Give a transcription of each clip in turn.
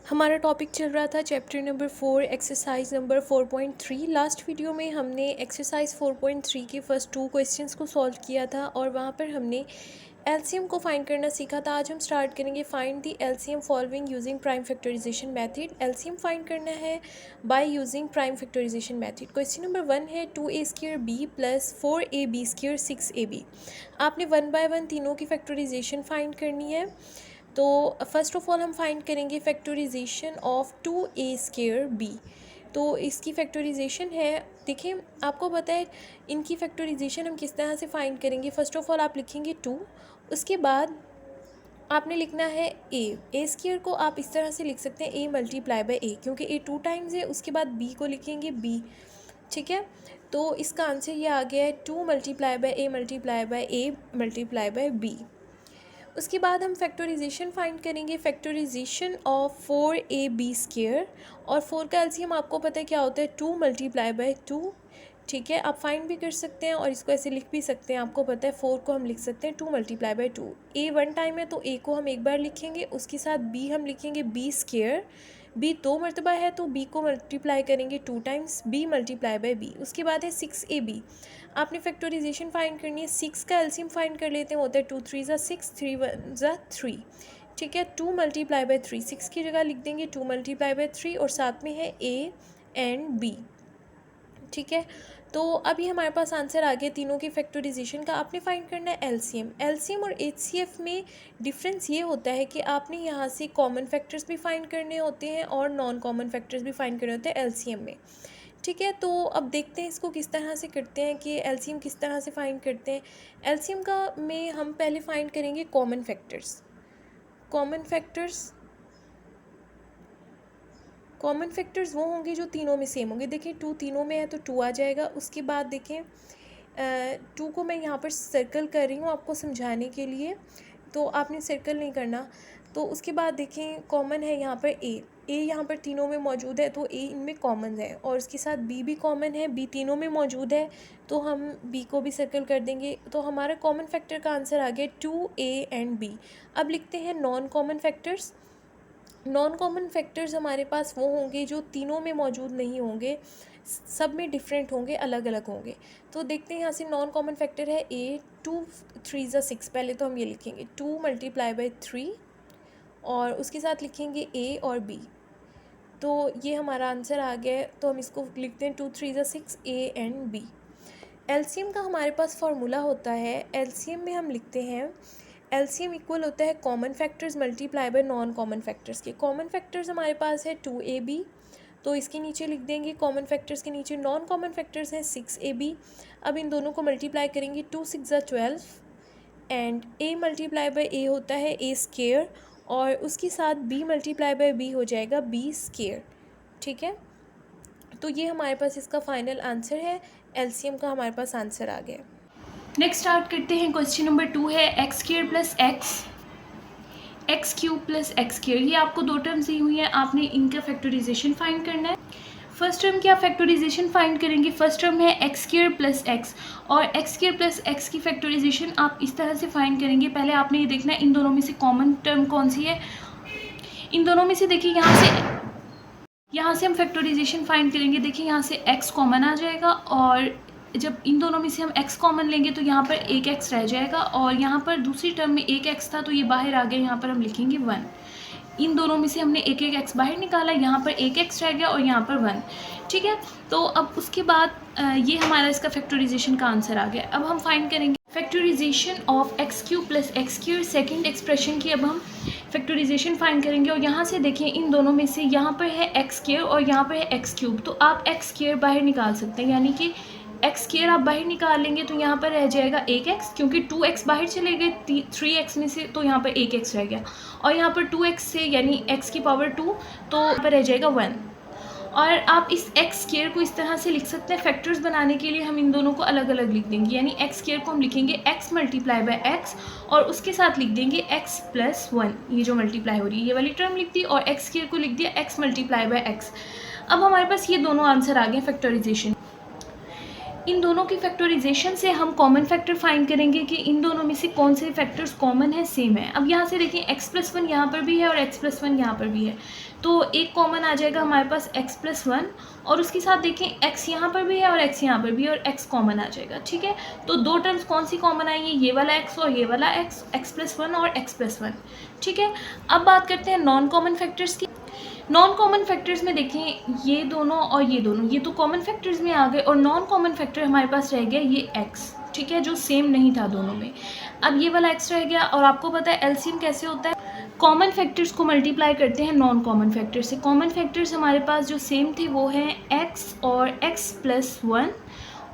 हमारा टॉपिक चल रहा था chapter number 4 exercise number 4.3। Last video में हमने एक्सरसाइज 4.3 के फर्स्ट 2 क्वेश्चंस को सॉल्व किया था और वहाँ पर हमने एलसीएम को फाइंड करना सीखा था। आज हम स्टार्ट करेंगे find the LCM following using prime factorization method. LCM find करना है by using prime factorization method. Question number 1 है 2a² प्लस 4ab² 6ab। आपने 1 बाय 1 तीनों की फैक्टराइजेशन फाइंड करनी है। तो फर्स्ट ऑफ ऑल हम फाइंड करेंगे फैक्टराइजेशन ऑफ 2a²b। तो इसकी फैक्टराइजेशन है, देखिए आपको पता है इनकी फैक्टराइजेशन हम किस तरह से फाइंड करेंगे। फर्स्ट ऑफ ऑल आप लिखेंगे 2, उसके बाद आपने लिखना है a² को आप इस तरह से लिख सकते हैं a मल्टीप्लाई बाय a, क्योंकि a 2 टाइम्स है। उसके बाद b को लिखेंगे b, ठीक है। तो इसका आंसर ये आ गया है 2 multiply by a multiply by a multiply by b। उसके बाद हम फैक्टराइजेशन फाइंड करेंगे, फैक्टराइजेशन ऑफ 4ab²। और 4 का एलसीएम आपको पता है क्या होता है 2 मल्टीप्लाई बाय 2, ठीक है। आप फाइंड भी कर सकते हैं और इसको ऐसे लिख भी सकते हैं। आपको पता है 4 को हम लिख सकते हैं 2 मल्टीप्लाई बाय 2। a 1 टाइम है तो a को हम एक बार लिखेंगे, उसके साथ b हम लिखेंगे b²। b 2 मरतबा है तो b को मल्टीप्लाई करेंगे 2 times, b multiply by b। उसके बाद है 6ab। आपने फैक्टराइजेशन फाइंड करनी है, 6 का एलसीएम फाइंड कर लेते हैं, होता है 2 3 ज़ा 6 3 1 ज़ा 3, ठीक है। 2 मल्टीप्लाई बाय 3, 6 की जगह लिख देंगे 2 मल्टीप्लाई बाय 3 और साथ में है a एंड b, ठीक है। तो अभी हमारे पास आंसर आ गया तीनों की फैक्टराइजेशन का। आपने फाइंड करना है एलसीएम। एलसीएम और एचसीएफ में डिफरेंस ये होता है कि आपने यहाँ से कॉमन फैक्टर्स भी फाइंड करने होते हैं और नॉन कॉमन फैक्टर्स भी फाइंड करने होते हैं एलसीएम में, ठीक है। तो अब देखते हैं इसको किस तरह से करते हैं कि एलसीएम किस तरह से फाइंड करते हैं। एलसीएम का में हम पहले फाइंड करेंगे कॉमन फैक्टर्स। कॉमन फैक्टर्स वो होंगे जो तीनों में सेम होंगे। देखिए 2 तीनों में है तो 2 आ जाएगा। उसके बाद देखें 2 को मैं यहाँ पर सर्कल कर रही हूँ आपको समझाने के लिए, तो आपने सर्कल नहीं करना। तो उसके बाद देखें कॉमन है यहाँ पर a यहाँ पर तीनों में मौजूद है तो a इनमें कॉमन है, और उसके साथ b भी कॉमन है, b तीनों में मौजूद है तो हम b को भी सर्कल कर देंगे। तो हमारा कॉमन फैक्टर का आंसर आ गया 2a एंड b। अब लिखते हैं non common factors. Non common factors हमारे पास वो होंगे जो तीनों में मौजूद नहीं होंगे, सब में डिफरेंट होंगे, अलग अलग होंगे। तो देखते हैं यहाँ से नॉन कॉमन फैक्टर है a 2 3 ज़ा 6। पहले तो हम ये लिखेंगे 2 मल्टीप्लाई बाय 3 और उसके साथ लिखेंगे a और b। तो ये हमारा आंसर आ गया है। तो हम इसको लिखते हैं 2 3 ज़ा 6 a एंड b। एलसीएम का हमारे पास फार्मूला होता है, एलसीएम में हम लिखते हैं एलसीएम इक्वल होता है common factors multiply by non common factors के। कॉमन फैक्टर्स हमारे पास है 2ab, तो इसके नीचे लिख देंगे कॉमन फैक्टर्स के नीचे नॉन कॉमन फैक्टर्स हैं 6ab। अब इन दोनों को मल्टीप्लाई करेंगे 2 6 ज़ा 12 and a multiply by a होता है a² और उसके साथ b मल्टीप्लाई बाय b हो जाएगा b², ठीक है। तो ये हमारे पास इसका फाइनल आंसर है, एलसीएम का हमारे पास आंसर आ गया। नेक्स्ट स्टार्ट करते हैं। क्वेश्चन नंबर 2 है x² plus x³ plus x²। ये आपको दो टर्म्स दी हुई हैं, आपने इनका फैक्टराइजेशन फाइंड करना है। फर्स्ट टर्म की आप फैक्टराइजेशन फाइंड करेंगे। फर्स्ट टर्म है x² प्लस x और x² प्लस x की फैक्टराइजेशन आप इस तरह से फाइंड करेंगे। पहले आपने ये देखना है इन दोनों में से कॉमन टर्म कौन सी है। इन दोनों में से देखिए यहाँ से हम फैक्टराइजेशन फाइंड करेंगे। देखिए यहाँ से x कॉमन आ जाएगा और जब इन दोनों में से हम x कॉमन लेंगे तो यहाँ पर एक x रह जाएगा और यहाँ पर दूसरी टर्म में एक x था तो ये बाहर आ गया, यहाँ पर हम लिखेंगे 1। इन दोनों में से हमने एक एक x बाहर निकाला, यहाँ पर एक x रह गया और यहाँ पर 1, ठीक है। तो अब उसके बाद ये हमारा इसका फैक्टराइजेशन का आंसर आ गया। अब हम फाइंड करेंगे factorization of x³ plus x² second expression की। अब हम फैक्टराइजेशन फाइंड करेंगे और यहाँ से देखिए इन दोनों में से यहाँ पर है x² और यहाँ पर है x³, तो आप x² बाहर निकाल सकते हैं, यानी कि x² आप बाहर निकाल लेंगे तो यहाँ पर रह जाएगा एक x, क्योंकि 2x बाहर चले गए 3x में से तो यहाँ पर एक x रह गया, और यहाँ पर 2x से यानी x की पावर 2 तो यहाँ पर रह जाएगा 1। और आप इस x² को इस तरह से लिख सकते हैं। फैक्टर्स बनाने के लिए हम इन दोनों को अलग अलग लिख देंगे, यानी x² को हम लिखेंगे x मल्टीप्लाई बाय x और उसके साथ लिख देंगे x प्लस 1, ये जो मल्टीप्लाई हो रही है ये वाली टर्म लिख दी, और x² को लिख दिया x मल्टीप्लाई बाय x। अब हमारे पास ये दोनों आंसर आ गए फैक्टराइजेशन। इन दोनों की फैक्टराइजेशन से हम कॉमन फैक्टर फाइंड करेंगे कि इन दोनों में से कौन से फैक्टर्स कॉमन है, सेम है। अब यहाँ से देखिए x+1 यहाँ पर भी है और x+1 यहाँ पर भी है, तो एक कॉमन आ जाएगा हमारे पास x+1 और उसके साथ देखें x यहाँ पर भी है और x यहाँ पर भी है और x कॉमन आ जाएगा। ठीक है, तो दो टर्म्स कौन सी कॉमन आएंगी, ये वाला x और ये वाला x, x+1 और x+1। ठीक है, अब बात करते हैं नॉन कॉमन फैक्टर्स की। नॉन कॉमन फैक्टर्स में देखें ये दोनों और ये दोनों, ये तो कॉमन फैक्टर्स में आ गए और नॉन कॉमन फैक्टर हमारे पास रह गया ये x। ठीक है, जो सेम नहीं था दोनों में। अब ये वाला x रह गया और आपको पता है एलसीएम कैसे होता है, कॉमन फैक्टर्स को मल्टीप्लाई करते हैं नॉन कॉमन फैक्टर से। कॉमन फैक्टर्स हमारे पास जो सेम थे वो हैं x और x+1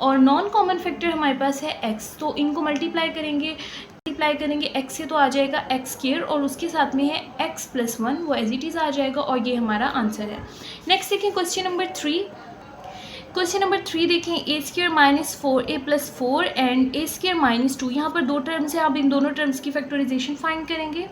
और नॉन कॉमन फैक्टर हमारे पास है x, तो इनको मल्टीप्लाई करेंगे x से तो आ जाएगा x² और उसके साथ में है x+1, वो एज इट इज़ आ जाएगा और ये हमारा आंसर है। नेक्स्ट देखें क्वेश्चन नंबर 3। क्वेश्चन नंबर 3 देखें a² - 4a + 4 एंड a² - 2। यहाँ पर दो टर्म्स है, आप इन दोनों टर्म्स की फैक्टराइजेशन फाइंड करेंगे।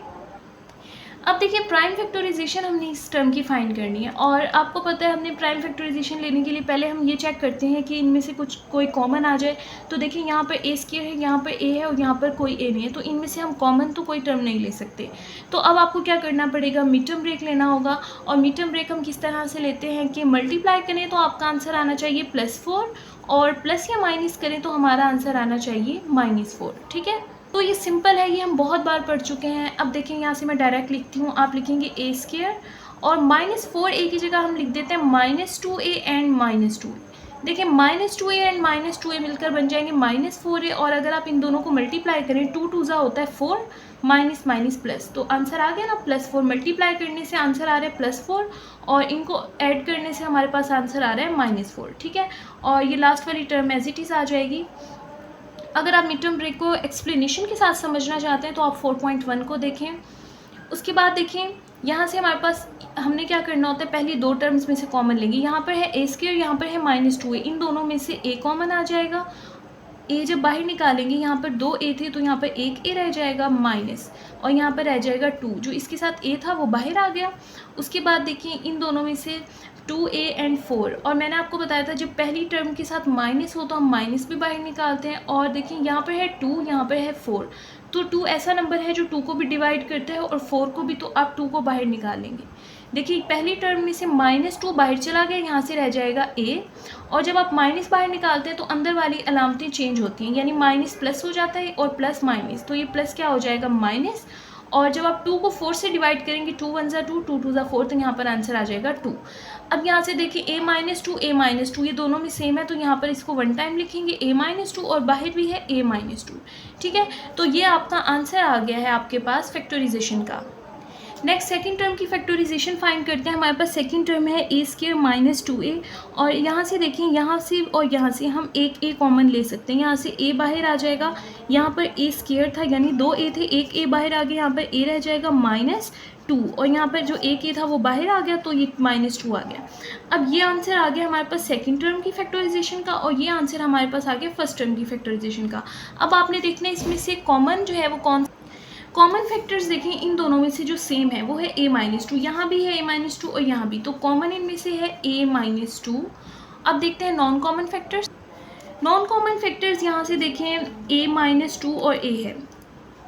अब देखिए प्राइम फैक्टराइजेशन हमने इस टर्म की फाइंड करनी है और आपको पता है हमने प्राइम फैक्टराइजेशन लेने के लिए पहले हम ये चेक करते हैं कि इनमें से कोई कॉमन आ जाए। तो देखिए यहाँ पर a² है, यहाँ पर a है और यहाँ पर कोई a नहीं है, तो इनमें से हम कॉमन तो कोई टर्म नहीं ले सकते। तो अब आपको क्या करना पड़ेगा, मिड टर्म ब्रेक लेना होगा। और मिड टर्म ब्रेक हम किस तरह से लेते हैं कि मल्टीप्लाई करें तो आपका आंसर आना चाहिए +4 और प्लस या माइनस करें तो हमारा आंसर आना चाहिए -4। ठीक है, तो ये सिंपल है, ये हम बहुत बार पढ़ चुके हैं। अब देखें यहाँ से मैं डायरेक्ट लिखती हूँ, आप लिखेंगे a² और -4a की जगह हम लिख देते हैं -2a एंड -2। देखिए -2a एंड -2a मिलकर बन जाएंगे -4a और अगर आप इन दोनों को मल्टीप्लाई करें 2 2 होता है 4 माइनस माइनस प्लस, तो आंसर आ गया ना +4। मल्टीप्लाई करने से आंसर आ रहा है +4 और इनको ऐड करने से हमारे पास आंसर आ रहा है -4। ठीक है, और ये लास्ट वाली टर्म एज इट इज़ आ जाएगी। अगर आप मिड टर्म ब्रेक को एक्सप्लेनेशन के साथ समझना चाहते हैं तो आप 4.1 को देखें। उसके बाद देखें यहाँ से हमारे पास हमने क्या करना होता है, पहले दो टर्म्स में से कॉमन लेंगे। यहाँ पर है a² यहाँ पर है -2a, इन दोनों में से a कॉमन आ जाएगा। a जब बाहर निकालेंगे यहाँ पर 2a थे तो यहाँ पर एक a रह जाएगा माइनस और यहाँ पर रह जाएगा 2, जो इसके साथ a था वो बाहर आ गया। उसके बाद देखिए इन दोनों में से 2a एंड 4, और मैंने आपको बताया था जब पहली टर्म के साथ माइनस हो तो हम माइनस भी बाहर निकालते हैं। और देखिए यहाँ पर है 2, यहाँ पर है 4, तो 2 ऐसा नंबर है जो 2 को भी डिवाइड करता है और 4 को भी, तो आप 2 को बाहर निकालेंगे। देखिए पहली टर्म में से -2 बाहर चला गया, यहाँ से रह जाएगा a, और जब आप माइनस बाहर निकालते हैं तो अंदर वाली अलामतें चेंज होती हैं, यानी माइनस प्लस हो जाता है और प्लस माइनस, तो ये प्लस क्या हो जाएगा माइनस। और जब आप 2 को 4 से डिवाइड करेंगे 2 1 ज़ा 2, 2 2 ज़ा 4, तो यहाँ पर आंसर आ जाएगा 2। अब यहाँ से देखिए a -2 ये दोनों में सेम है, तो यहाँ पर इसको 1 टाइम लिखेंगे a-2 और बाहर भी है a-2। ठीक है, तो ये आपका आंसर आ गया है आपके पास फैक्टराइजेशन का। नेक्स्ट सेकंड टर्म की फैक्टराइजेशन फाइंड करते हैं। हमारे पास सेकंड टर्म है a² - 2a, और यहाँ से देखिए यहाँ से और यहाँ से हम एक a कॉमन ले सकते हैं। यहाँ से a बाहर आ जाएगा, यहाँ पर a² था यानी 2a थे, एक a बाहर आ गया, यहाँ पर a रह जाएगा -2 और यहाँ पर जो एक a था वो बाहर आ गया, तो ये -2 आ गया। अब ये आंसर आ गया हमारे पास सेकंड टर्म की फैक्टराइजेशन का और ये आंसर हमारे पास आ गया फर्स्ट टर्म की फैक्टराइजेशन का। अब आपने देखना है इसमें से कॉमन जो है वो कौन, कॉमन फैक्टर्स देखें इन दोनों में से जो सेम है वो है a-2, यहाँ भी है a-2 और यहाँ भी, तो कॉमन इनमें से है a-2। अब देखते हैं non common factors. Non common factors यहाँ से देखें a-2 और a है,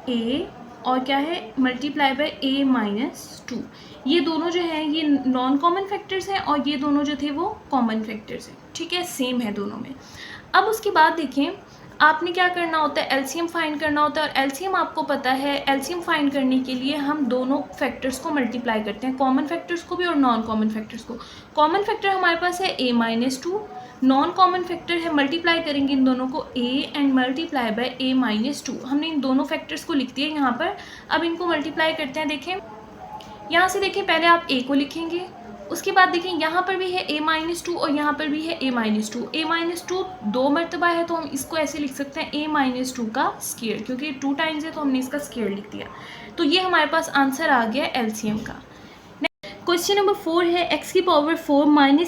a और क्या है मल्टीप्लाई बाय a-2, ये दोनों जो है ये नॉन कॉमन फैक्टर्स हैं और ये दोनों जो थे वो कॉमन फैक्टर्स हैं। ठीक है, सेम है दोनों में। अब उसके बाद देखें आपने क्या करना होता है, एलसीएम फाइंड करना होता है, और एलसीएम आपको पता है एलसीएम फाइंड करने के लिए हम दोनों फैक्टर्स को मल्टीप्लाई करते हैं, कॉमन फैक्टर्स को भी और नॉन कॉमन फैक्टर्स को। कॉमन फैक्टर हमारे पास है a-2, नॉन कॉमन फैक्टर है, मल्टीप्लाई करेंगे इन दोनों को a and multiply by a-2। हमने इन दोनों फैक्टर्स को लिख दिया यहाँ पर। अब इनको मल्टीप्लाई करते हैं। देखें यहाँ से देखें पहले आप a को लिखेंगे, उसके बाद देखिए यहाँ पर भी है a-2 और यहाँ पर भी है a-2। a-2 दो मरतबा है तो हम इसको ऐसे लिख सकते हैं a-2 का स्क्वायर, क्योंकि 2 टाइम्स है तो हमने इसका स्क्वायर लिख दिया। तो ये हमारे पास आंसर आ गया एलसीएम का। क्वेश्चन नंबर 4 है x⁴ -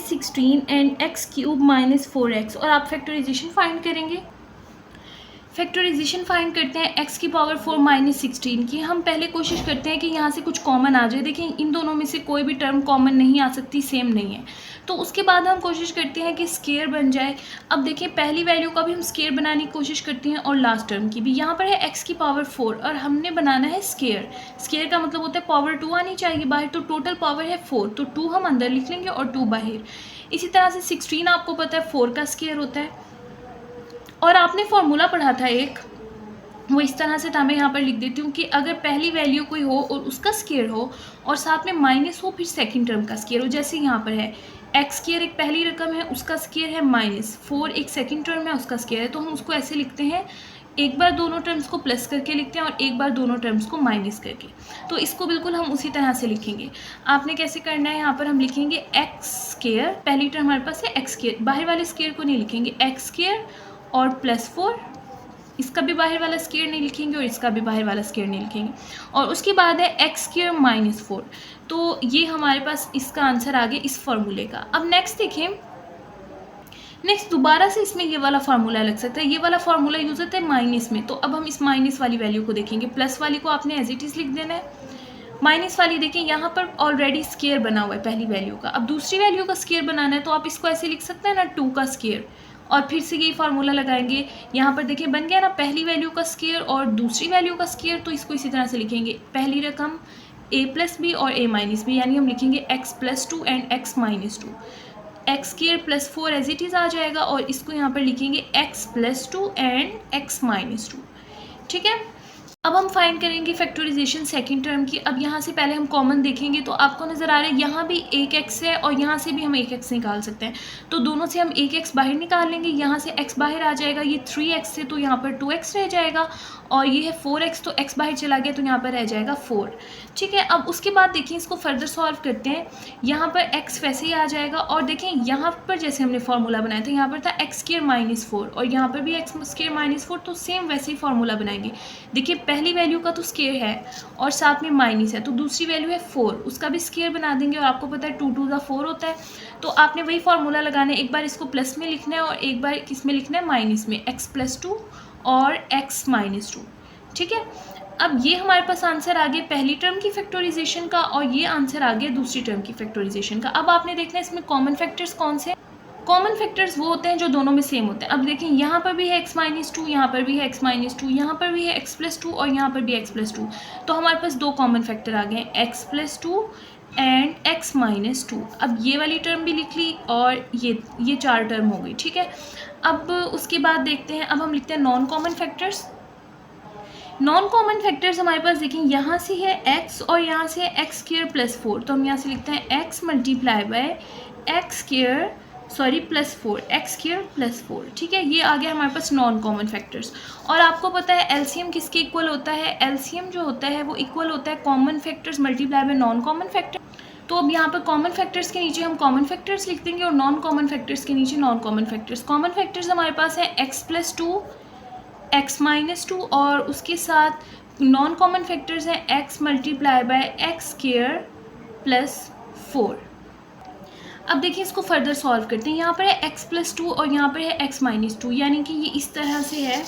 16 एंड x³ - 4x, और आप फैक्टराइजेशन फाइंड करेंगे। फैक्टराइजेशन फाइंड करते हैं x की पावर 4 माइनस 16 की। हम पहले कोशिश करते हैं कि यहाँ से कुछ कॉमन आ जाए। देखिए इन दोनों में से कोई भी टर्म कॉमन नहीं आ सकती, सेम नहीं है। तो उसके बाद हम कोशिश करते हैं कि स्केयर बन जाए। अब देखिए पहली वैल्यू का भी हम स्केयर बनाने की कोशिश करते हैं और लास्ट टर्म की भी। यहाँ पर है x की पावर 4 और हमने बनाना है स्केयर। स्केयर का मतलब होता है पावर 2 आनी चाहिए बाहर, तो टोटल पावर है 4, तो 2 हम अंदर लिख लेंगे और 2 बाहर। इसी तरह से 16 आपको पता है 4 का स्केयर होता है। और आपने फॉर्मूला पढ़ा था एक, वो इस तरह से था, मैं यहाँ पर लिख देती हूँ कि अगर पहली वैल्यू कोई हो और उसका स्केयर हो और साथ में माइनस हो, फिर सेकंड टर्म का स्केयर हो। जैसे यहाँ पर है एक्स स्केयर एक पहली रकम है, उसका स्केयर है -4, एक सेकंड टर्म है, उसका स्केयर है। तो हम उसको ऐसे लिखते हैं, एक बार दोनों टर्म्स को प्लस करके लिखते हैं और एक बार दोनों टर्म्स को माइनस करके। तो इसको बिल्कुल हम उसी तरह से लिखेंगे। आपने कैसे करना है, यहाँ पर हम लिखेंगे एक्स स्केयर, पहली टर्म हमारे पास है एक्स स्केयर, बाहर वाले स्केयर को नहीं लिखेंगे, एक्स स्केयर और +4, इसका भी बाहर वाला स्केयर नहीं लिखेंगे और इसका भी बाहर वाला स्केयर नहीं लिखेंगे। और उसके बाद है एक्स स्केयर -4। तो ये हमारे पास इसका आंसर आ गया इस फॉर्मूले का। अब नेक्स्ट देखें, नेक्स्ट दोबारा से इसमें ये वाला फार्मूला लग सकता है। ये वाला फार्मूला यूज होता है माइनस में, तो अब हम इस माइनस वाली वैल्यू को देखेंगे। प्लस वाली को आपने एज इट इज लिख देना है, माइनस वाली देखें यहाँ पर ऑलरेडी स्केयर बना हुआ है पहली वैल्यू का। अब दूसरी वैल्यू का स्केयर बनाना है तो आप इसको ऐसे लिख सकते हैं ना, 2 का स्केयर, और फिर से यही फार्मूला लगाएंगे। यहाँ पर देखिए बन गया ना, पहली वैल्यू का स्केयर और दूसरी वैल्यू का स्केयर, तो इसको इसी तरह से लिखेंगे, पहली रकम a+b और a-b, यानी हम लिखेंगे x+2 and x-2। X square +4 as it is आ जाएगा और इसको यहाँ पर लिखेंगे x+2 एंड x-2। ठीक है, अब हम फाइंड करेंगे फैक्टराइजेशन सेकंड टर्म की। अब यहाँ से पहले हम कॉमन देखेंगे तो आपको नज़र आ रहा है यहाँ भी एक x है और यहाँ से भी हम एक x निकाल सकते हैं। तो दोनों से हम एक x बाहर निकाल लेंगे, यहाँ से x बाहर आ जाएगा, ये 3x है तो यहाँ पर 2x रह जाएगा, और ये है 4x तो x बाहर चला गया तो यहाँ पर रह जाएगा 4। ठीक है, अब उसके बाद देखिए इसको फर्दर सॉल्व करते हैं। यहाँ पर x वैसे ही आ जाएगा और देखें यहाँ पर जैसे हमने फार्मूला बनाया था, यहाँ पर था x स्केयर -4 और यहाँ पर भी x स्केयर -4, तो सेम वैसे ही फार्मूला बनाएंगे। देखिए पहली वैल्यू का तो स्केयर है और साथ में माइनस है, तो दूसरी वैल्यू है 4, उसका भी स्केयर बना देंगे और आपको पता है 2 2 4 होता है। तो आपने वही फार्मूला लगाना है, एक बार इसको प्लस में लिखना है और एक बार किस में लिखना है, माइनस में, x+2 और x-2। ठीक है, अब ये हमारे पास आंसर आ गया पहली टर्म की फैक्टराइजेशन का और ये आंसर आ गया दूसरी टर्म की फैक्टराइजेशन का। अब आपने देखना है इसमें कॉमन फैक्टर्स कौन से। कॉमन फैक्टर्स वो होते हैं जो दोनों में सेम होते हैं। अब देखिए यहाँ पर भी है x-2, यहाँ पर भी है x-2, यहाँ पर भी है x+2 और यहाँ पर भी x+2। तो हमारे पास 2 कॉमन फैक्टर आ गए, x+2 एंड x-2। अब ये वाली टर्म भी लिख ली और ये 4 टर्म हो गई। ठीक है, अब उसके बाद देखते हैं, अब हम लिखते हैं non common factors. Non common factors हमारे पास देखें, यहाँ से है x और यहाँ से है x स्क्वायर +4, तो हम यहाँ से लिखते हैं x multiply by x square +4, x square +4। ठीक है, ये आ गया हमारे पास नॉन कॉमन फैक्टर्स। और आपको पता है एलसीएम किसके इक्वल होता है, एलसीएम जो होता है वो इक्वल होता है common factors multiply by non common factor. तो अब यहाँ पर कॉमन फैक्टर्स के नीचे हम कॉमन फैक्टर्स लिख देंगे और नॉन कॉमन फैक्टर्स के नीचे non common factors. Common factors हमारे पास है x+2, x-2 और उसके साथ नॉन कॉमन फैक्टर्स हैं x multiply by x square +4। अब देखिए इसको फर्दर सॉल्व करते हैं। यहाँ पर है x+2 और यहाँ पर है x-2, यानी कि ये इस तरह से है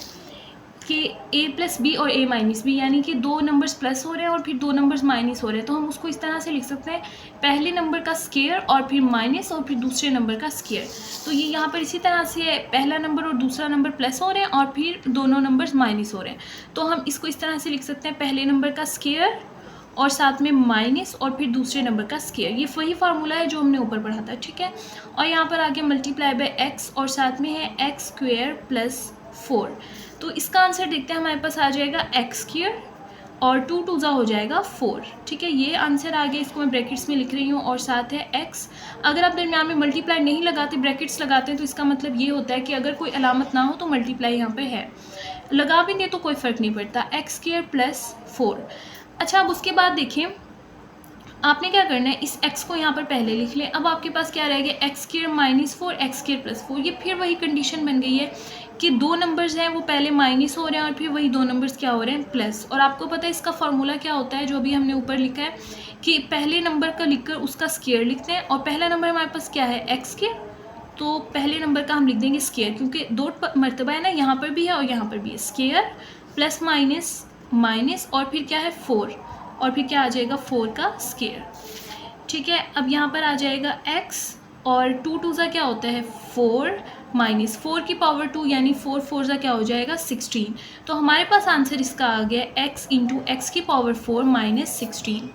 कि a+b और a-b, यानी कि 2 नंबर्स प्लस हो रहे हैं और फिर 2 नंबर्स माइनस हो रहे हैं। तो हम उसको इस तरह से लिख सकते हैं, पहले नंबर का स्क्वायर और फिर माइनस और फिर दूसरे नंबर का स्क्वायर। तो ये यहाँ पर इसी तरह से है, पहला नंबर और दूसरा नंबर प्लस हो रहे हैं और फिर दोनों नंबर्स माइनस हो रहे हैं। तो हम इसको इस तरह से लिख सकते हैं, पहले नंबर का स्क्वायर और साथ में माइनस और फिर दूसरे नंबर का स्क्वायर। ये वही फार्मूला है जो हमने ऊपर पढ़ा था। ठीक है, और यहाँ पर आगे मल्टीप्लाई बाय x और साथ में है x स्क्वायर +4। तो इसका आंसर देखते हैं, हमारे पास आ जाएगा x स्क्वायर और 2 2 हो जाएगा 4। ठीक है, ये आंसर आ गया, इसको मैं ब्रैकेट्स में लिख रही हूँ और साथ है x। अगर आप दरम्यान में मल्टीप्लाई नहीं लगाते, ब्रैकेट्स लगाते हैं, तो इसका मतलब ये होता है कि अगर कोई अलामत ना हो तो मल्टीप्लाई यहाँ पे है, लगा भी दें तो कोई फ़र्क नहीं पड़ता, x स्क्वायर +4। अच्छा, अब उसके बाद देखिए आपने क्या करना है, इस x को यहाँ पर पहले लिख लें। अब आपके पास क्या रहेगा, x स्क्वायर -4 x स्क्वायर +4। ये फिर वही कंडीशन बन गई है कि 2 नंबर्स हैं वो पहले माइनस हो रहे हैं और फिर वही 2 नंबर्स क्या हो रहे हैं, प्लस। और आपको पता है इसका फार्मूला क्या होता है, जो भी हमने ऊपर लिखा है कि पहले नंबर का लिखकर उसका स्क्वायर लिखते हैं और पहला नंबर हमारे पास क्या है, x स्क्वायर, तो पहले नंबर का हम लिख देंगे स्केयर, क्योंकि 2 मरतबा है ना, यहाँ पर भी है और यहाँ पर भी है। स्केयर प्लस माइनस माइनस और फिर क्या है 4, और फिर क्या आ जाएगा 4 का स्केयर। ठीक है, अब यहाँ पर आ जाएगा x और 2 2 ज़ा क्या होता है 4 माइनस 4 की पावर 2 यानी 4 4 ज़ा क्या हो जाएगा 16। तो हमारे पास आंसर इसका आ गया x इंटू एक्स की पावर 4 माइनस 16।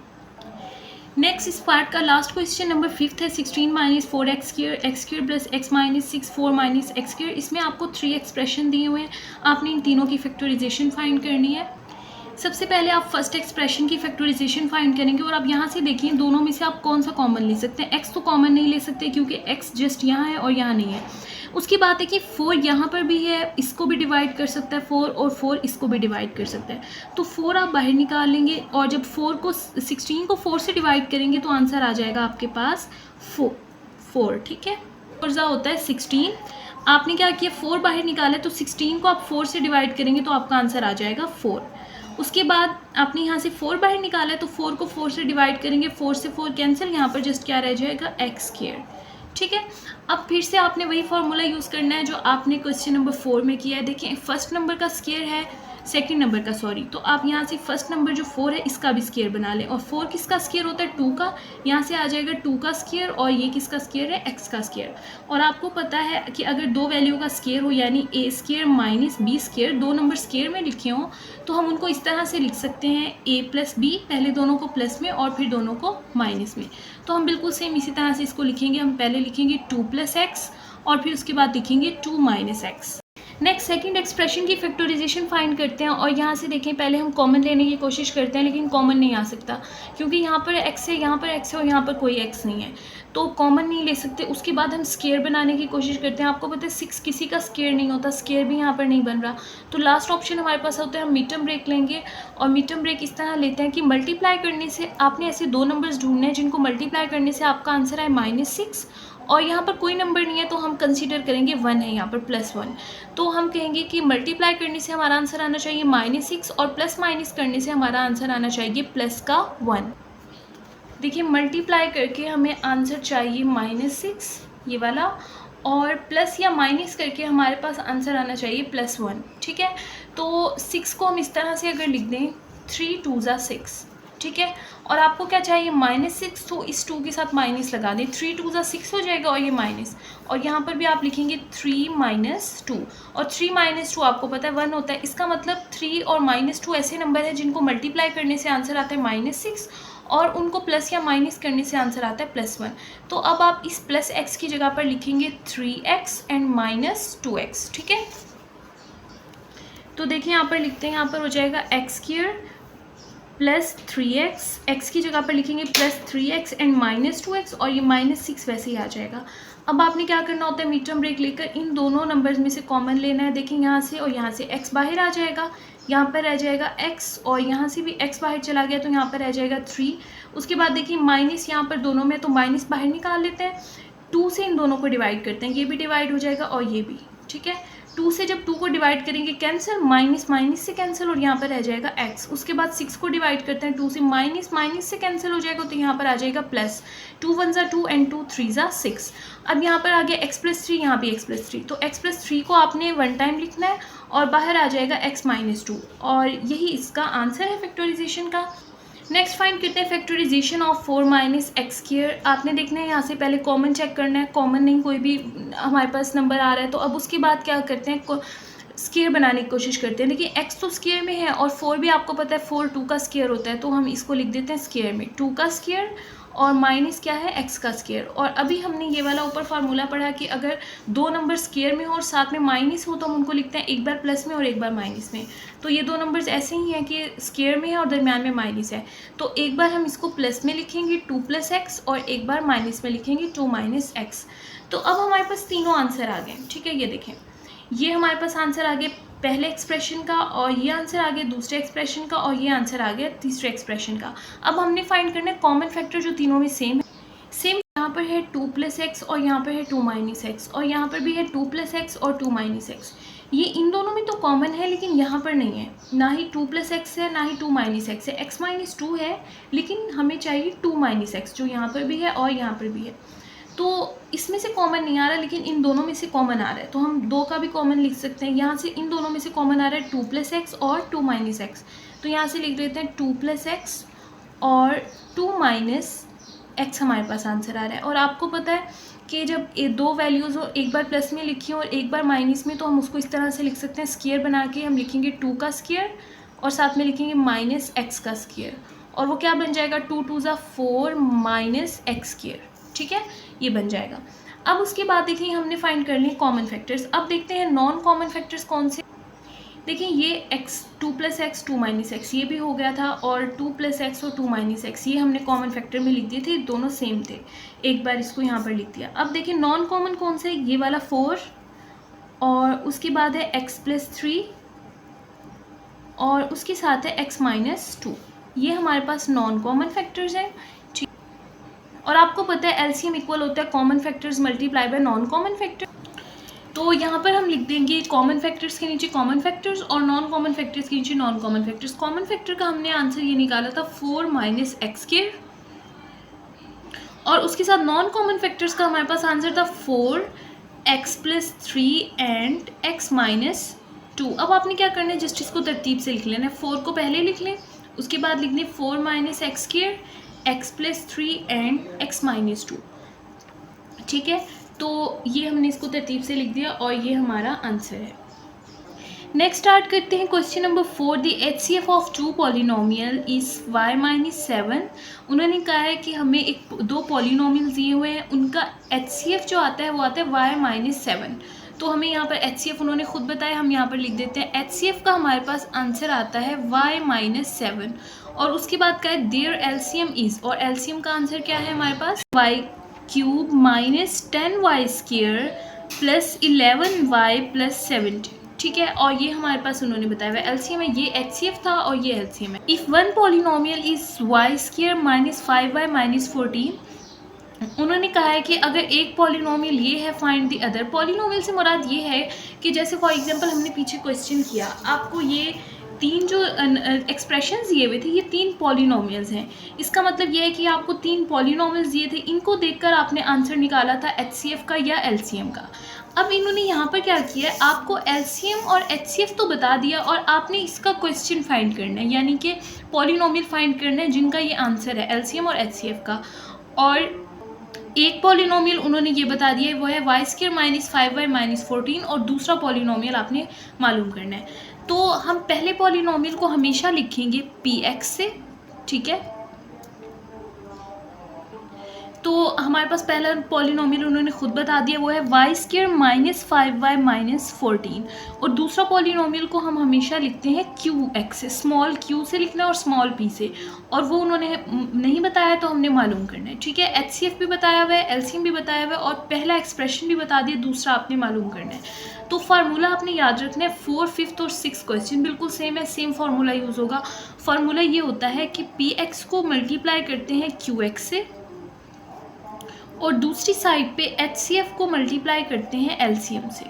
नेक्स्ट इस पार्ट का लास्ट क्वेश्चन नंबर 5 है 16 minus 4 x square plus x minus 6 4 minus x square. इसमें आपको 3 एक्सप्रेशन दिए हुए हैं, आपने इन तीनों की फैक्टराइजेशन फाइंड करनी है। सबसे पहले आप फर्स्ट एक्सप्रेशन की फैक्टराइजेशन फाइंड करेंगे और आप यहाँ से देखिए दोनों में से आप कौन सा कॉमन ले सकते हैं। x तो कॉमन नहीं ले सकते क्योंकि x जस्ट यहाँ है और यहाँ नहीं है। उसकी बात है कि 4 यहाँ पर भी है, इसको भी डिवाइड कर सकता है 4 और 4 इसको भी डिवाइड कर सकता है। तो 4 आप बाहर निकाल लेंगे और जब 16 को 4 से डिवाइड करेंगे तो आंसर आ जाएगा आपके पास 4। ठीक है, 4 होता है 16। आपने क्या किया 4 बाहर निकाले तो 16 को आप 4 से डिवाइड करेंगे तो आपका आंसर आ जाएगा 4। उसके बाद आपने यहाँ से 4 बाहर निकाला है तो 4 को 4 से डिवाइड करेंगे, 4 से 4 कैंसिल, यहाँ पर जस्ट क्या रह जाएगा एक्स स्क्वायर। ठीक है, अब फिर से आपने वही फार्मूला यूज़ करना है जो आपने क्वेश्चन नंबर 4 में किया है। देखिए फर्स्ट नंबर का स्क्वायर है, सेकंड नंबर का सॉरी, तो आप यहाँ से फर्स्ट नंबर जो 4 है इसका भी स्क्वायर बना लें। और 4 किसका स्क्वायर होता है 2 का, यहाँ से आ जाएगा 2 का स्क्वायर और ये किसका स्क्वायर है x का स्क्वायर। और आपको पता है कि अगर दो वैल्यू का स्क्वायर हो यानी a square minus b square, दो नंबर स्क्वायर में लिखे हों तो हम उनको इस तरह से लिख सकते हैं a प्लस बी, पहले दोनों को प्लस में और फिर दोनों को माइनस में। तो हम बिल्कुल सेम इसी तरह से इसको लिखेंगे। हम पहले लिखेंगे 2 प्लस एक्स और फिर उसके बाद लिखेंगे 2 minus x. Next second expression की फैक्टराइजेशन फाइंड करते हैं और यहाँ से देखें पहले हम कॉमन लेने की कोशिश करते हैं लेकिन कॉमन नहीं आ सकता क्योंकि यहाँ पर x है, यहाँ पर x है और यहाँ पर कोई x नहीं है, तो कॉमन नहीं ले सकते। उसके बाद हम स्क्वायर बनाने की कोशिश करते हैं। आपको पता है 6 किसी का स्क्वायर नहीं होता, स्क्वायर भी यहाँ पर नहीं बन रहा। तो लास्ट ऑप्शन हमारे पास होता है हम मिड टर्म ब्रेक लेंगे और मिड टर्म ब्रेक इस तरह लेते हैं कि मल्टीप्लाई करने से आपने ऐसे दो नंबर्स ढूंढने हैं जिनको मल्टीप्लाई करने से आपका आंसर आए -6 और यहाँ पर कोई नंबर नहीं है तो हम कंसीडर करेंगे 1 है यहाँ पर +1। तो हम कहेंगे कि मल्टीप्लाई करने से हमारा आंसर आना चाहिए -6 और प्लस माइनस करने से हमारा आंसर आना चाहिए प्लस का 1। देखिए मल्टीप्लाई करके हमें आंसर चाहिए -6 ये वाला और प्लस या माइनस करके हमारे पास आंसर आना चाहिए +1। ठीक है, तो 6 को हम इस तरह से अगर लिख दें 3 2 ज़ा 6, ठीक है, और आपको क्या चाहिए -6, तो इस 2 के साथ माइनस लगा दें, 3 2 ज़ा 6 हो जाएगा और ये माइनस, और यहाँ पर भी आप लिखेंगे 3 - 2 और 3 - 2 आपको पता है 1 होता है। इसका मतलब 3 और -2 ऐसे नंबर है जिनको मल्टीप्लाई करने से आंसर आता है -6 और उनको प्लस या माइनस करने से आंसर आता है +1। तो अब आप इस प्लस x की जगह पर लिखेंगे 3x एंड -2x। ठीक है, तो देखिए यहाँ पर लिखते हैं, यहाँ पर हो जाएगा x² प्लस 3x, x की जगह पर लिखेंगे प्लस 3x एंड -2x और ये -6 वैसे ही आ जाएगा। अब आपने क्या करना होता है मिड टर्म ब्रेक लेकर इन दोनों नंबर्स में से कॉमन लेना है। देखिए यहाँ से और यहाँ से x बाहर आ जाएगा, यहाँ पर रह जाएगा x और यहाँ से भी x बाहर चला गया तो यहाँ पर रह जाएगा 3। उसके बाद देखिए माइनस यहाँ पर दोनों में, तो माइनस बाहर निकाल लेते हैं, 2 से इन दोनों को डिवाइड करते हैं, ये भी डिवाइड हो जाएगा और ये भी। ठीक है, 2 से जब 2 को डिवाइड करेंगे कैंसिल, माइनस माइनस से कैंसिल और यहाँ पर रह जाएगा x। उसके बाद 6 को डिवाइड करते हैं, 2 से माइनस माइनस से कैंसिल हो जाएगा तो यहाँ पर आ जाएगा प्लस, 2 1 ज़ा 2 एंड 2 3 ज़ा 6। अब यहाँ पर आ गया x+3, यहाँ भी x+3, तो x+3 को आपने 1 टाइम लिखना है और बाहर आ जाएगा x -2 और यही इसका आंसर है फैक्टराइजेशन का। नेक्स्ट फाइंड करते हैं फैक्टराइजेशन ऑफ 4 - x²। आपने देखना है यहाँ से पहले कॉमन चेक करना है, कॉमन नहीं कोई भी हमारे पास नंबर आ रहा है तो अब उसके बाद क्या करते हैं स्क्वायर बनाने की कोशिश करते हैं। देखिए x तो स्क्वायर में है और 4 भी आपको पता है 4 2 का स्क्वायर होता है, तो हम इसको लिख देते हैं स्क्वायर में 2 का स्क्वायर और माइनस क्या है x का स्क्वायर। और अभी हमने ये वाला ऊपर फार्मूला पढ़ा कि अगर दो नंबर स्क्वायर में हो और साथ में माइनस हो तो हम उनको लिखते हैं एक बार प्लस में और एक बार माइनस में। तो ये दो नंबर्स ऐसे ही हैं कि स्क्वायर में है और दरमियान में माइनस है, तो एक बार हम इसको प्लस में लिखेंगे 2 + x और एक बार माइनस में लिखेंगे 2 - x। तो अब हमारे पास तीनों आंसर आ गए। ठीक है, ये देखें ये हमारे पास आंसर आ गया पहले एक्सप्रेशन का और ये आंसर आ गया दूसरे एक्सप्रेशन का और ये आंसर आ गया तीसरे एक्सप्रेशन का। अब हमने फाइंड करना है कॉमन फैक्टर जो तीनों में सेम है। सेम यहाँ पर है 2 + x और यहाँ पर है 2 - x और यहाँ पर भी है 2 + x और 2 - x। ये इन दोनों में तो कॉमन है लेकिन यहाँ पर नहीं है, ना ही 2 + x है ना ही 2 - x है। x - 2 है लेकिन हमें चाहिए 2 - x जो यहाँ पर भी है और यहाँ पर भी है। तो इसमें से कॉमन नहीं आ रहा, लेकिन इन दोनों में से कॉमन आ रहा है, तो हम 2 का भी कॉमन लिख सकते हैं। यहाँ से इन दोनों में से कॉमन आ रहा है 2 + x और 2 - x, तो यहाँ से लिख देते हैं 2 + x और 2 - x हमारे पास आंसर आ रहा है। और आपको पता है कि जब ये 2 वैल्यूज़ हो, एक बार प्लस में लिखी और एक बार माइनस में, तो हम उसको इस तरह से लिख सकते हैं, स्क्वायर बना के हम लिखेंगे 2 का स्क्वायर और साथ में लिखेंगे -x का स्क्वायर, और वो क्या बन जाएगा, 2 × 2 = 4 - x²। ठीक है, ये बन जाएगा। अब उसके बाद देखिए हमने फाइंड कर लिए कॉमन फैक्टर्स। अब देखते हैं नॉन कॉमन फैक्टर्स कौन से। देखिए ये x 2 + x 2 - x ये भी हो गया था, और 2 + x और 2 - x ये हमने कॉमन फैक्टर में लिख दिए थे, दोनों सेम थे, एक बार इसको यहाँ पर लिख दिया। अब देखिए नॉन कॉमन कौन से, ये वाला 4, और उसके बाद है x + 3, और उसके साथ है x - 2, ये हमारे पास नॉन कॉमन फैक्टर्स हैं। ठीक, और आपको पता है एलसीएम इक्वल होता है common factors multiply by non common factor. तो यहाँ पर हम लिख देंगे कॉमन फैक्टर्स के नीचे कॉमन फैक्टर्स और नॉन कॉमन फैक्टर्स के नीचे non common factors. Common factor का हमने आंसर ये निकाला था 4 - x², और उसके साथ नॉन कॉमन फैक्टर्स का हमारे पास आंसर था 4x + 3 एंड x - 2। अब आपने क्या करना है, जस्ट इसको तरतीब से लिख लेना है, 4 को पहले लिख लें, उसके बाद लिखने 4 - x², x + 3 एंड x - 2। ठीक है, तो ये हमने इसको तरतीब से लिख दिया और ये हमारा आंसर है। नेक्स्ट स्टार्ट करते हैं question number 4। The HCF of 2 polynomial is y - 7। उन्होंने कहा है कि हमें 2 पॉलिनोमियल दिए हुए हैं, उनका HCF जो आता है वो आता है y - 7। तो हमें यहाँ पर HCF उन्होंने खुद बताया, हम यहाँ पर लिख देते हैं HCF का हमारे पास आंसर आता है y - 7, और उसके बाद क्या है, देयर LCM इज़, और LCM का आंसर क्या है हमारे पास, y³ - 10y² + 11y + 70। ठीक है, और ये हमारे पास उन्होंने बताया हुआ एलसीएम है, ये HCF था और ये एलसीएम है। If one polynomial is y² - 5y - 14, उन्होंने कहा है कि अगर एक पॉलिनोमियल ये है, फाइंड द अदर। पॉलिनोमियल से मुराद ये है कि जैसे फॉर एग्जांपल हमने पीछे क्वेश्चन किया, आपको ये 3 जो एक्सप्रेशंस दिए हुए थे, ये 3 पॉलिनोमियल्स हैं। इसका मतलब ये है कि आपको 3 पॉलिनोमियल्स दिए थे, इनको देखकर आपने आंसर निकाला था HCF का या LCM का। अब इन्होंने यहाँ पर क्या किया है, आपको LCM और HCF तो बता दिया और आपने इसका क्वेश्चन फाइंड करना है, यानी कि पॉलिनोमियल फाइंड करना है जिनका ये आंसर है LCM और HCF का। और एक पॉलिनोमियल उन्होंने ये बता दिया है, वो है y² - 5y - 14, और दूसरा पॉलिनोमियल आपने मालूम करना है। तो हम पहले पॉलिनोमियल को हमेशा लिखेंगे px से। ठीक है, तो हमारे पास पहला पॉलिनोमियल उन्होंने खुद बता दिया, वो है y² - 5y - 14, और दूसरा पॉलिनोमियल को हम हमेशा लिखते हैं qx से, स्मॉल q से लिखना है और स्मॉल p से, और वो उन्होंने नहीं बताया तो हमने मालूम करना है। ठीक है, HCF भी बताया हुआ है, LCM भी बताया हुआ है, और पहला एक्सप्रेशन भी बता दिया, दूसरा आपने मालूम करना है। तो फार्मूला आपने याद रखना है, 4, 5th और 6th क्वेश्चन बिल्कुल सेम है, सेम फार्मूला यूज़ होगा। फार्मूला ये होता है कि px को मल्टीप्लाई करते हैं qx से, और दूसरी साइड पे HCF को मल्टीप्लाई करते हैं LCM से।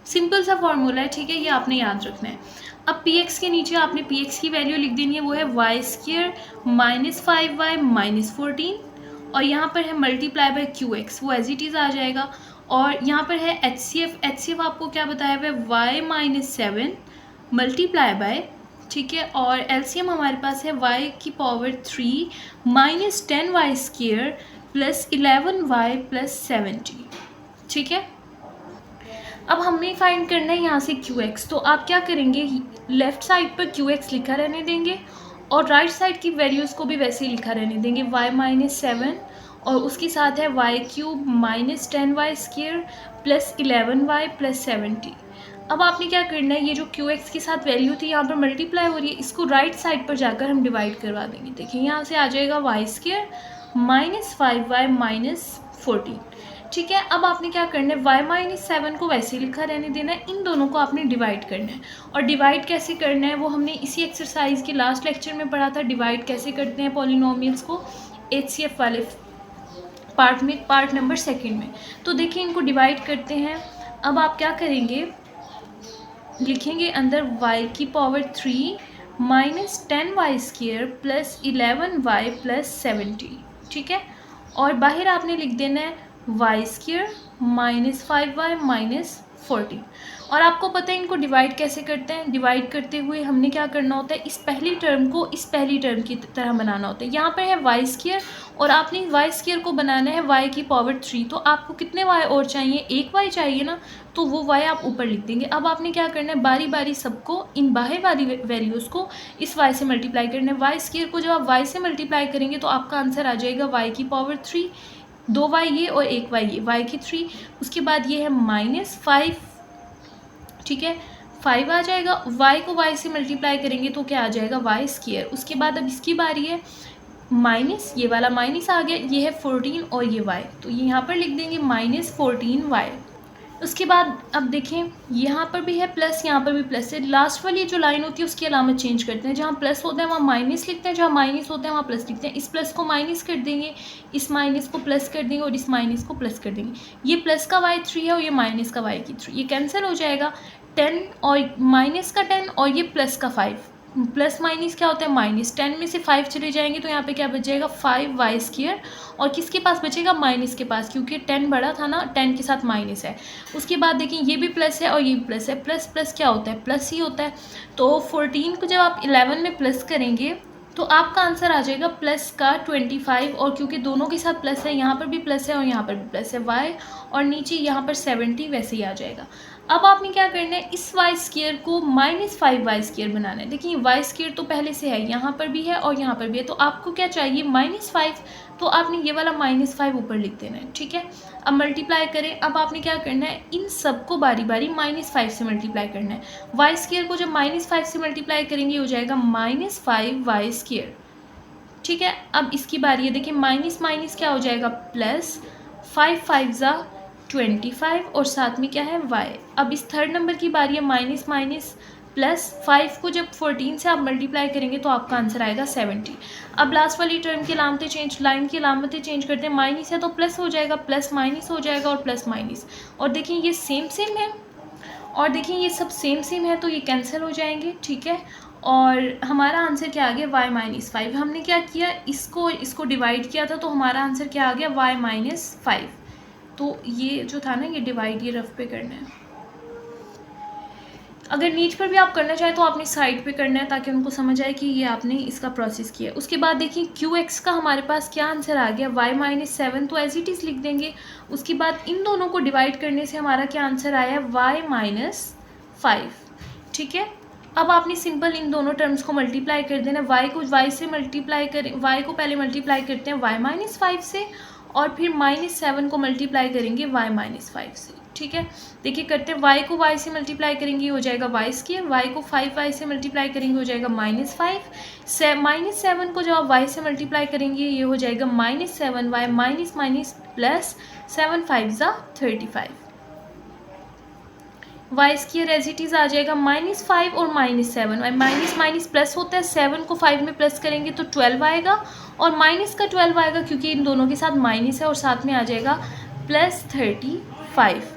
सिंपल सा फॉर्मूला है, ठीक है, ये आपने याद रखना है। अब px के नीचे आपने px की वैल्यू लिख देनी है, वो है y² - 5y - 14, और यहाँ पर है मल्टीप्लाई बाय qx, वो एज इट इज़ आ जाएगा। और यहाँ पर है HCF आपको क्या बताया हुआ है, y - 7 मल्टीप्लाई बाय, ठीक है, और LCM हमारे पास है y³ - 10y² + 11y + 70। ठीक है, अब हमें फाइंड करना है यहाँ से qx। तो आप क्या करेंगे, लेफ़्ट साइड पर qx लिखा रहने देंगे और राइट साइड की वैल्यूज़ को भी वैसे ही लिखा रहने देंगे, y - 7, और उसके साथ है y³ - 10y² + 11y + 70। अब आपने क्या करना है, ये जो qx के साथ वैल्यू थी यहाँ पर मल्टीप्लाई हो रही है, इसको राइट साइड पर जाकर हम डिवाइड करवा देंगे। देखिए यहाँ से आ जाएगा y² - 5y - 14। ठीक है, अब आपने क्या करना है, y - 7 को वैसे लिखा रहने देना है, इन दोनों को आपने डिवाइड करना है। और डिवाइड कैसे करना है वो हमने इसी एक्सरसाइज के लास्ट लेक्चर में पढ़ा था, डिवाइड कैसे करते हैं पॉलिनोमियल्स को HCF वाले पार्ट में, पार्ट नंबर 2 में। तो देखिए इनको डिवाइड करते हैं। अब आप क्या करेंगे, लिखेंगे अंदर y³ - 10y² + 11y + 70। ठीक है, और बाहर आपने लिख देना है Y square minus 5y minus 14। और आपको पता है इनको डिवाइड कैसे करते हैं। डिवाइड करते हुए हमने क्या करना होता है, इस पहली टर्म को इस पहली टर्म की तरह बनाना होता है। यहाँ पर है वाई स्क्वायर और आपने वाई स्क्वायर को बनाना है y की पावर 3। तो आपको कितने y और चाहिए, एक y चाहिए ना, तो वो y आप ऊपर लिख देंगे। अब आपने क्या करना है, बारी बारी सबको इन बाहर वाली वैल्यूज़ को इस y से मल्टीप्लाई करना है। वाई स्क्वायर को जब आप y से मल्टीप्लाई करेंगे तो आपका आंसर आ जाएगा y की पावर 3, 2y ये और 1y ये, y की 3। उसके बाद ये है -5, ठीक है, 5 आ जाएगा। y को y से मल्टीप्लाई करेंगे तो क्या आ जाएगा, y स्क्वायर। उसके बाद अब इसकी बारी है माइनस, ये वाला माइनस आ गया, ये है 14 और ये y, तो ये यहाँ पर लिख देंगे -14y। उसके बाद अब देखें यहाँ पर भी है प्लस, यहाँ पर भी प्लस है। लास्ट वाली जो लाइन होती है उसकी अलामत चेंज करते हैं। जहाँ प्लस होता है वहाँ माइनस लिखते हैं, जहाँ माइनस होता है वहाँ प्लस लिखते हैं। इस प्लस को माइनस कर देंगे, इस माइनस को प्लस कर देंगे और इस माइनस को प्लस कर देंगे। ये प्लस का y3 है और ये माइनस का y की 3, ये कैंसिल हो जाएगा। 10 और माइनस का 10 और ये प्लस का 5, प्लस माइनस क्या होता है माइनस, 10 में से 5 चले जाएंगे तो यहाँ पे क्या बच जाएगा 5y स्क्वायर। और किसके पास बचेगा, माइनस के पास, क्योंकि 10 बड़ा था ना, 10 के साथ माइनस है। उसके बाद देखिए ये भी प्लस है और ये भी प्लस है, प्लस प्लस क्या होता है, प्लस ही होता है। तो 14 को जब आप 11 में प्लस करेंगे तो आपका आंसर आ जाएगा प्लस का 25। और क्योंकि दोनों के साथ प्लस है, यहाँ पर भी प्लस है और यहाँ पर भी प्लस है, y और नीचे यहाँ पर 70 वैसे ही आ जाएगा। अब आपने क्या करना है, इस y स्क्वायर को -5y स्क्वायर बनाना है। देखिए y स्क्वायर तो पहले से है, यहाँ पर भी है और यहाँ पर भी है, तो आपको क्या चाहिए -5, तो आपने ये वाला -5 ऊपर लिख देना है, ठीक है। अब मल्टीप्लाई करें। अब आपने क्या करना है, इन सबको बारी बारी -5 से मल्टीप्लाई करना है। y स्क्वायर को जब -5 से मल्टीप्लाई करेंगे हो जाएगा -5y स्क्वायर, ठीक है। अब इसकी बारी है, देखिए माइनस माइनस क्या हो जाएगा प्लस, 5 5 ज़ा 25 और साथ में क्या है y। अब इस थर्ड नंबर की बारी है, माइनस माइनस प्लस 5 को जब 14 से आप मल्टीप्लाई करेंगे तो आपका आंसर आएगा 70। अब लास्ट वाली टर्म की अलामतें चेंज, लाइन की अलामतें चेंज करते हैं। माइनस है तो प्लस हो जाएगा, प्लस माइनस हो जाएगा और प्लस माइनस। और देखिए ये सेम सेम है और देखिए ये सब सेम सेम है तो ये कैंसिल हो जाएंगे, ठीक है। और हमारा आंसर क्या आ गया, y-5। हमने क्या किया, इसको डिवाइड किया था तो हमारा आंसर क्या आ गया, y-5। तो ये जो था ना, ये डिवाइड ये रफ पे करना है। अगर नीच पर भी आप करना चाहें तो आपने साइड पे करना है ताकि उनको समझ आए कि ये आपने इसका प्रोसेस किया। उसके बाद देखिए qx का हमारे पास क्या आंसर आ गया, y-7, तो एज इट इज़ लिख देंगे। उसके बाद इन दोनों को डिवाइड करने से हमारा क्या आंसर आया, y-5, ठीक है। अब आपने सिंपल इन दोनों टर्म्स को मल्टीप्लाई कर देना। y को y से मल्टीप्लाई करें, y को पहले मल्टीप्लाई करते हैं y-5 से और फिर -7 को मल्टीप्लाई करेंगे y-5 से, ठीक है। देखिए करते हैं, y को y से मल्टीप्लाई करेंगे हो जाएगा y स्क्वायर, y को 5y से मल्टीप्लाई करेंगे हो जाएगा -5, -7 को जब आप y से मल्टीप्लाई करेंगे ये हो जाएगा -7y माइनस माइनस प्लस 7 5 ज़ा 35। y square as it is आ जाएगा -5 और -7, माइनस माइनस प्लस होता है, 7 को 5 में प्लस करेंगे तो 12 आएगा और माइनस का 12 आएगा क्योंकि इन दोनों के साथ माइनस है और साथ में आ जाएगा +35।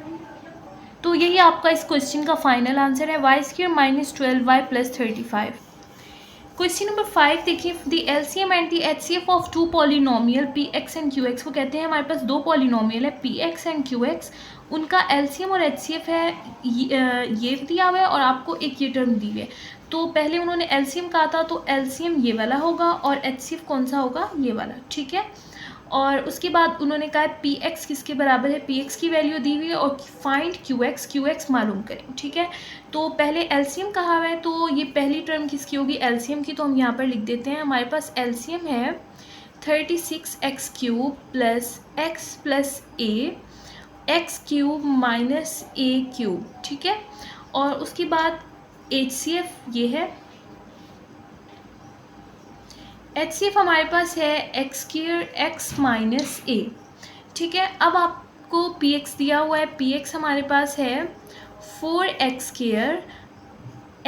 तो यही आपका इस क्वेश्चन का फाइनल आंसर है, y square -12y +35। Question number 5 देखिए, the LCM and the HCF of two polynomial P X and Q X. वो कहते हैं हमारे पास दो पॉलिनोमियल है P X and Q X, उनका एलसीएम और एचसीएफ है, ये दिया हुआ है और आपको एक ये टर्म दी हुई है। तो पहले उन्होंने एलसीएम कहा था तो एलसीएम ये वाला होगा और एचसीएफ कौन सा होगा, ये वाला, ठीक है। और उसके बाद उन्होंने कहा पी एक्स किसके बराबर है, पी एक्स की वैल्यू दी हुई है और फाइंड क्यू एक्स मालूम करें, ठीक है। तो पहले एलसीएम कहा हुआ है तो ये पहली टर्म किसकी होगी, एलसीएम की, तो हम यहाँ पर लिख देते हैं। हमारे पास एलसीएम है 36x³ plus x plus a, x³ minus a³, ठीक है। और उसके बाद HCF ये है, HCF हमारे पास है x² x माइनस a, ठीक है। अब आपको px दिया हुआ है, px हमारे पास है 4x²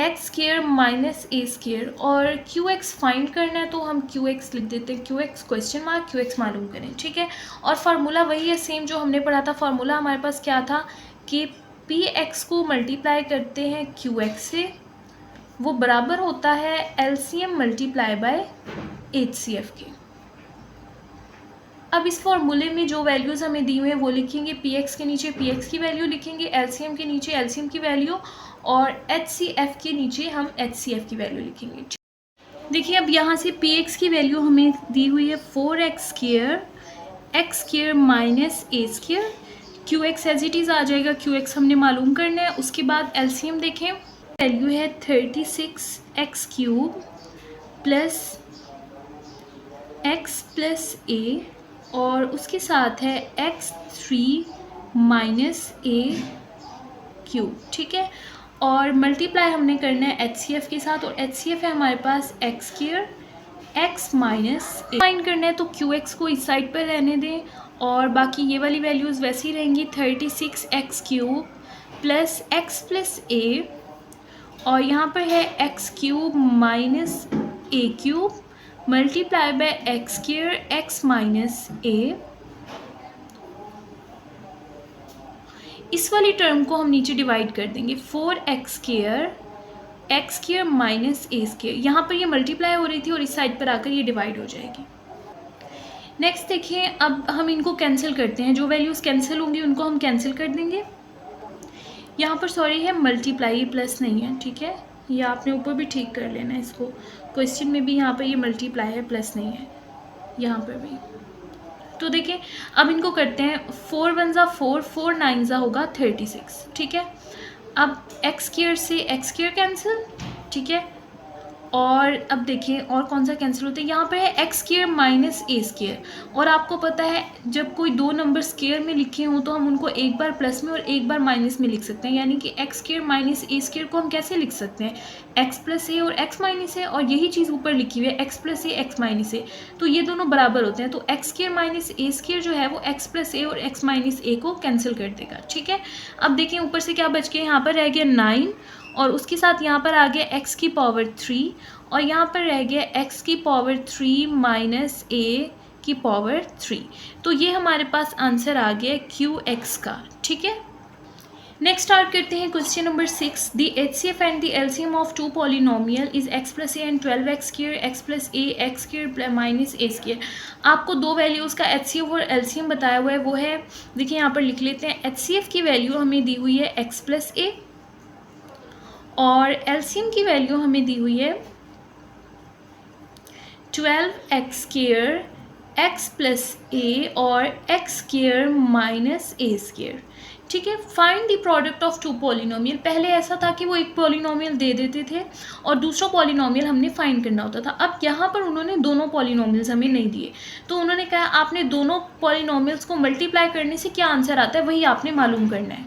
x² माइनस a² और qx फाइंड करना है तो हम qx लिख देते हैं, qx क्वेश्चन मार्क, qx मालूम करें, ठीक है। और फार्मूला वही है सेम जो हमने पढ़ा था। फार्मूला हमारे पास क्या था कि px को मल्टीप्लाई करते हैं qx से, वो बराबर होता है LCM मल्टीप्लाई बाय HCF के। अब इस फॉर्मूले में जो वैल्यूज़ हमें दी हुई हैं वो लिखेंगे, पी एक्स के नीचे पी एक्स की वैल्यू लिखेंगे, एलसीएम के नीचे एलसीएम की वैल्यू और एच सी एफ के नीचे हम एच सी एफ की वैल्यू लिखेंगे। देखिए अब यहाँ से पी एक्स की वैल्यू हमें दी हुई है 4x² minus A square, Q X as it is आ जाएगा, क्यू एक्स हमने मालूम करना है। उसके बाद एलसीएम देखें, वैल्यू है 36x³ प्लस x प्लस ए और उसके साथ है x3 माइनस ए क्यूब, ठीक है। और मल्टीप्लाई हमने करना है एच सी एफ के साथ और एच सी एफ है हमारे पास x² x माइनस ए। फाइंड करना है तो क्यू एक्स को इस साइड पर रहने दें और बाकी ये वाली वैल्यूज़ वैसे ही रहेंगी, 36x³ प्लस x प्लस ए और यहाँ पर है x³ minus A cube multiply by x² x minus A. इस वाली टर्म को हम नीचे डिवाइड कर देंगे, 4x² माइनस ए स्क्र। यहाँ पर ये मल्टीप्लाई हो रही थी और इस साइड पर आकर ये डिवाइड हो जाएगी। नेक्स्ट देखिए, अब हम इनको कैंसिल करते हैं, जो वैल्यूज़ कैंसिल होंगी उनको हम कैंसिल कर देंगे। यहाँ पर सॉरी है मल्टीप्लाई, प्लस नहीं है, ठीक है, ये आपने ऊपर भी ठीक कर लेना है इसको, क्वेश्चन में भी यहाँ पर ये मल्टीप्लाई है, प्लस नहीं है यहाँ पर भी। तो देखिए अब इनको करते हैं, 4 1 ज़ा 4, 4 9 ज़ा होगा 36, ठीक है। अब x² से x² कैंसिल, ठीक है। और अब देखिए और कौन सा कैंसिल होता है, यहाँ पर है x² माइनस ए स्क्र। और आपको पता है जब कोई दो नंबर स्क्वायर में लिखे हों तो हम उनको एक बार प्लस में और एक बार माइनस में लिख सकते हैं, यानी कि x² माइनस ए स्क्र को हम कैसे लिख सकते हैं, x प्लस ए और x माइनस ए, और यही चीज़ ऊपर लिखी हुई है x प्लस ए x माइनस ए, तो ये दोनों बराबर होते हैं। तो x² माइनस ए स्क्र जो है वो x प्लस ए और x माइनस ए को कैंसिल कर देगा, ठीक है। अब देखिए ऊपर से क्या बच गया, यहाँ पर रह गया 9 और उसके साथ यहाँ पर आ गया x की पावर 3 और यहाँ पर रह गया x की पावर 3 माइनस a की पावर 3। तो ये हमारे पास आंसर आ गया क्यू एक्स का, ठीक है। नेक्स्ट स्टार्ट करते हैं question number 6। The HCF and the LCM of two polynomial is x plus A and 12x² x plus A x² minus A square. आपको दो वैल्यूज़ का HCF और LCM बताया हुआ है, वो है देखिए यहाँ पर लिख लेते हैं। HCF की वैल्यू हमें दी हुई है x प्लस ए और LCM की वैल्यू हमें दी हुई है 12x² x प्लस ए और x² माइनस ए स्क्र, ठीक है। Find the product of two polynomial. पहले ऐसा था कि वो एक पॉलिनोमियल दे देते थे और दूसरा पॉलिनोमियल हमने फाइंड करना होता था। अब यहाँ पर उन्होंने दोनों पॉलिनोमियल्स हमें नहीं दिए, तो उन्होंने कहा आपने दोनों पॉलिनोमियल्स को मल्टीप्लाई करने से क्या आंसर आता है वही आपने मालूम करना है।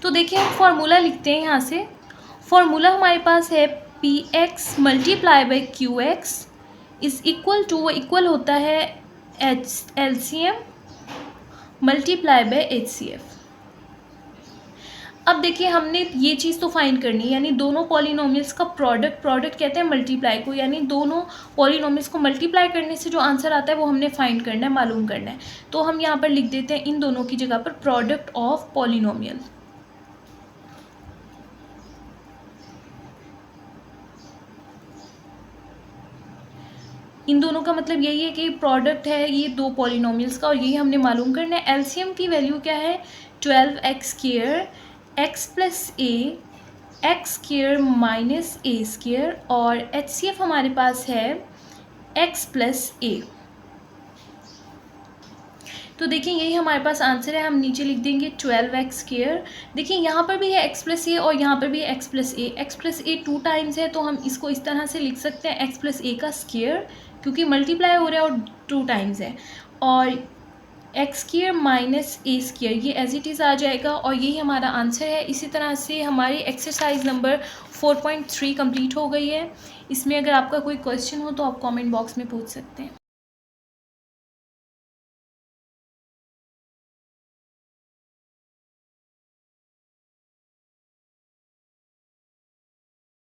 तो देखिए हम फॉर्मूला लिखते हैं, यहाँ से फॉर्मूला हमारे पास है P X multiply by Q X is equal to, वो इक्वल होता है LCM मल्टीप्लाई बाई HCF। अब देखिए हमने ये चीज़ तो फाइंड करनी है, यानी दोनों पॉलिनोमियल्स का प्रोडक्ट कहते हैं मल्टीप्लाई को, यानी दोनों पॉलिनोमियल्स को मल्टीप्लाई करने से जो आंसर आता है वो हमने फाइंड करना है, मालूम करना है। तो हम यहाँ पर लिख देते हैं इन दोनों की जगह पर प्रोडक्ट ऑफ पॉलिनोमियल। इन दोनों का मतलब यही है कि प्रोडक्ट है ये दो पॉलिनोमियल्स का और यही हमने मालूम करना है। एलसीएम की वैल्यू क्या है, 12x² x plus A x² minus A square और HCF हमारे पास है x प्लस ए। तो देखिए यही हमारे पास आंसर है, हम नीचे लिख देंगे 12x²। देखिए यहाँ पर भी है x प्लस ए और यहाँ पर भी है x प्लस ए। x प्लस ए 2 टाइम्स है तो हम इसको इस तरह से लिख सकते हैं x प्लस ए का स्क्वायर, क्योंकि मल्टीप्लाई हो रहा है और 2 टाइम्स है, और x² माइनस ए स्क्वायर ये एज इट इज़ आ जाएगा और यही हमारा आंसर है। इसी तरह से हमारी एक्सरसाइज नंबर 4.3 कंप्लीट हो गई है। इसमें अगर आपका कोई क्वेश्चन हो तो आप कमेंट बॉक्स में पूछ सकते हैं।